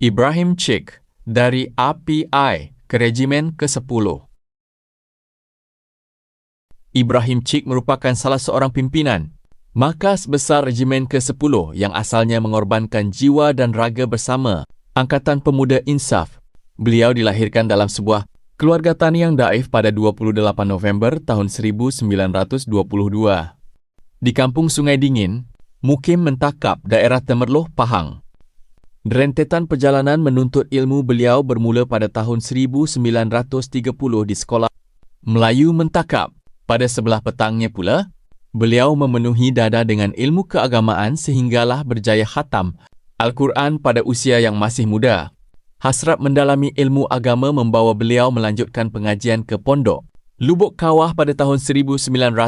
Ibrahim Cik dari API ke Regimen ke-10. Ibrahim Cik merupakan salah seorang pimpinan Markas Besar Regimen ke-10 yang asalnya mengorbankan jiwa dan raga bersama Angkatan Pemuda Insaf. Beliau dilahirkan dalam sebuah keluarga tani yang daif pada 28 November tahun 1922. Di Kampung Sungai Dingin, Mukim Mentakap, daerah Temerloh, Pahang. Rentetan perjalanan menuntut ilmu beliau bermula pada tahun 1930 di Sekolah Melayu Mentakap. Pada sebelah petangnya pula, beliau memenuhi dada dengan ilmu keagamaan sehinggalah berjaya khatam Al-Quran pada usia yang masih muda. Hasrat mendalami ilmu agama membawa beliau melanjutkan pengajian ke Pondok Lubuk Kawah pada tahun 1935,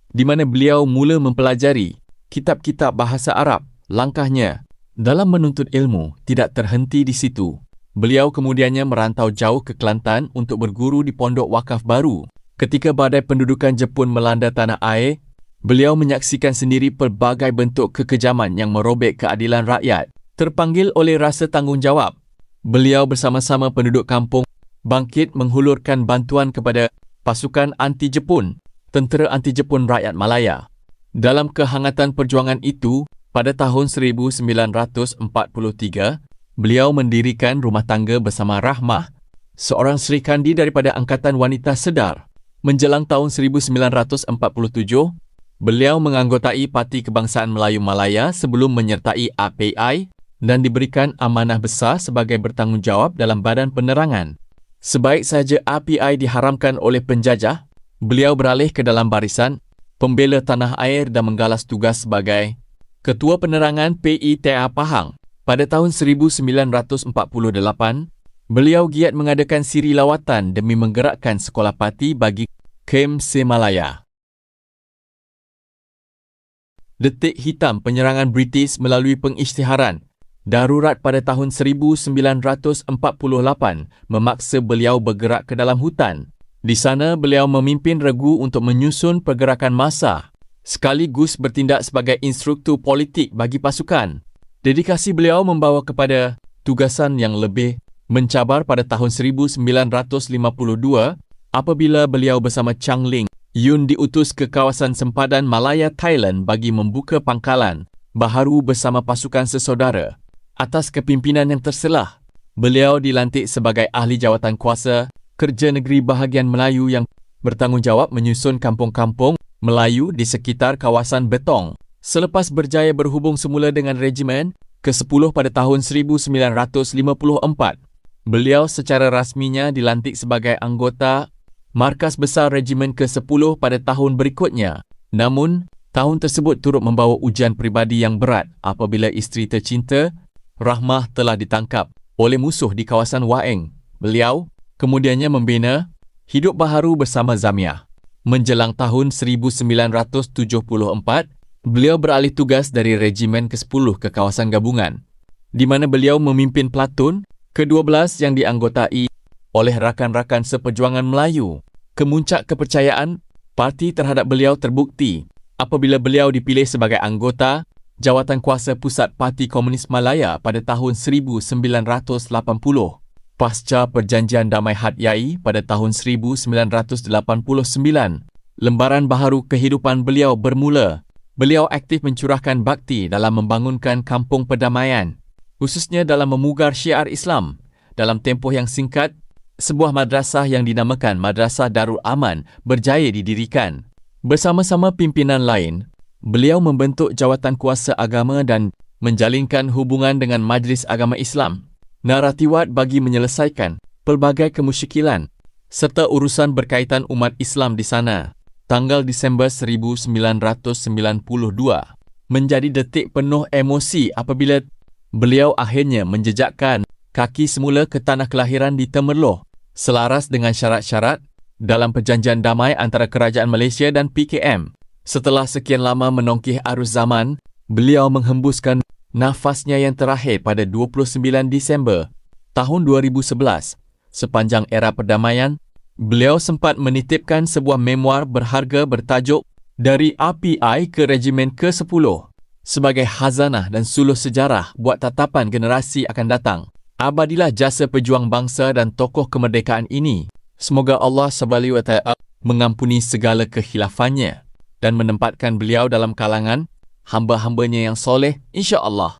di mana beliau mula mempelajari kitab-kitab bahasa Arab. Langkahnya dalam menuntut ilmu tidak terhenti di situ. Beliau kemudiannya merantau jauh ke Kelantan untuk berguru di Pondok Wakaf Baru. Ketika badai pendudukan Jepun melanda tanah air, beliau menyaksikan sendiri pelbagai bentuk kekejaman yang merobek keadilan rakyat. Terpanggil oleh rasa tanggungjawab, beliau bersama-sama penduduk kampung bangkit menghulurkan bantuan kepada pasukan anti-Jepun, Tentera Anti-Jepun Rakyat Malaya. Dalam kehangatan perjuangan itu, pada tahun 1943, beliau mendirikan rumah tangga bersama Rahmah, seorang Sri Kandi daripada Angkatan Wanita Sedar. Menjelang tahun 1947, beliau menganggotai Parti Kebangsaan Melayu Malaya sebelum menyertai API dan diberikan amanah besar sebagai bertanggungjawab dalam Badan Penerangan. Sebaik sahaja API diharamkan oleh penjajah, beliau beralih ke dalam barisan pembela tanah air dan menggalas tugas sebagai Ketua Penerangan PITA Pahang. Pada tahun 1948, beliau giat mengadakan siri lawatan demi menggerakkan sekolah parti bagi KEM Semalaya. Detik hitam penyerangan British melalui pengisytiharan darurat pada tahun 1948 memaksa beliau bergerak ke dalam hutan. Di sana beliau memimpin regu untuk menyusun pergerakan massa sekaligus bertindak sebagai instruktur politik bagi pasukan. Dedikasi beliau membawa kepada tugasan yang lebih mencabar pada tahun 1952 apabila beliau bersama Chang Ling Yun diutus ke kawasan sempadan Malaya, Thailand bagi membuka pangkalan baharu bersama pasukan sesaudara. Atas kepimpinan yang terselah, beliau dilantik sebagai ahli jawatan kuasa Kerja Negeri Bahagian Melayu yang bertanggungjawab menyusun kampung-kampung Melayu di sekitar kawasan Betong. Selepas berjaya berhubung semula dengan Regimen ke-10 pada tahun 1954, beliau secara rasminya dilantik sebagai anggota Markas Besar Regimen ke-10 pada tahun berikutnya. Namun, tahun tersebut turut membawa ujian peribadi yang berat apabila isteri tercinta, Rahmah, telah ditangkap oleh musuh di kawasan Waeng. Beliau kemudiannya membina hidup baharu bersama Zamiah. Menjelang tahun 1974, beliau beralih tugas dari Regimen ke-10 ke kawasan gabungan, di mana beliau memimpin platoon ke-12 yang dianggotai oleh rakan-rakan seperjuangan Melayu. Kemuncak kepercayaan parti terhadap beliau terbukti apabila beliau dipilih sebagai anggota Jawatan Kuasa Pusat Parti Komunis Malaya pada tahun 1980. Pasca Perjanjian Damai Hat Yai pada tahun 1989, lembaran baharu kehidupan beliau bermula. Beliau aktif mencurahkan bakti dalam membangunkan kampung perdamaian, khususnya dalam memugar syiar Islam. Dalam tempoh yang singkat, sebuah madrasah yang dinamakan Madrasah Darul Aman berjaya didirikan. Bersama-sama pimpinan lain, beliau membentuk jawatan kuasa agama dan menjalinkan hubungan dengan Majlis Agama Islam, naratiwat bagi menyelesaikan pelbagai kemusyikilan serta urusan berkaitan umat Islam di sana. Tanggal Disember 1992 menjadi detik penuh emosi apabila beliau akhirnya menjejakkan kaki semula ke tanah kelahiran di Temerloh selaras dengan syarat-syarat dalam perjanjian damai antara Kerajaan Malaysia dan PKM. Setelah sekian lama menongkih arus zaman, beliau menghembuskan nafasnya yang terakhir pada 29 Disember tahun 2011. Sepanjang era perdamaian, beliau sempat menitipkan sebuah memoir berharga bertajuk Dari API ke Regimen ke-10. sebagai khazanah dan suluh sejarah buat tatapan generasi akan datang. Abadilah jasa pejuang bangsa dan tokoh kemerdekaan ini. Semoga Allah Subhanahu wa Ta'ala mengampuni segala kehilafannya dan menempatkan beliau dalam kalangan hamba-hambanya yang soleh, insya-Allah.